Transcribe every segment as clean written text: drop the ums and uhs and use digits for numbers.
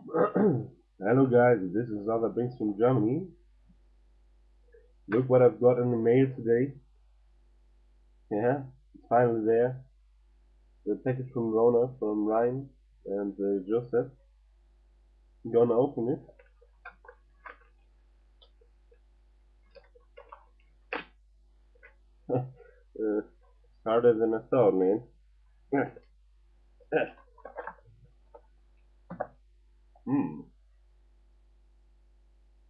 Hello guys, this is Other Brings from Germany. Look what I've got in the mail today. Yeah, it's finally there. The package from Rona, from Ryan and Joseph. I'm gonna open it. It's harder than I thought, man. Hmm.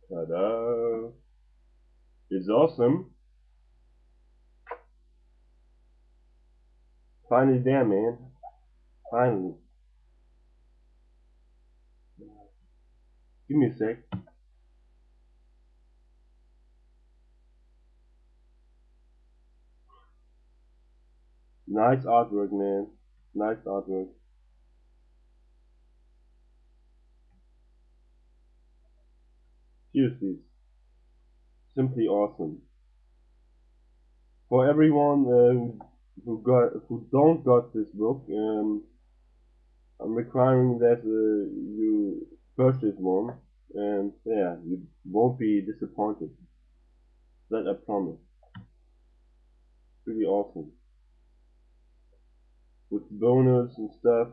Ta-da! It's awesome. Finally there, man. Finally. Give me a sec. Nice artwork, man. Nice artwork. Seriously, simply awesome. For everyone who don't got this book, I'm requiring that you purchase one, and yeah, you won't be disappointed. That I promise. Pretty awesome with bonus and stuff,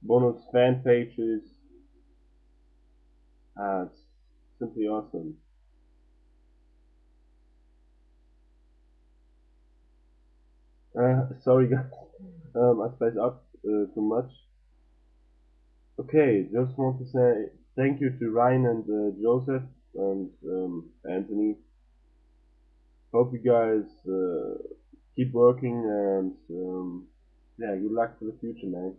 bonus fan pages. It's simply awesome. Sorry guys, I spaced up too much. Okay, just want to say thank you to Ryan and Joseph and Anthony. Hope you guys keep working and yeah, good luck for the future, man.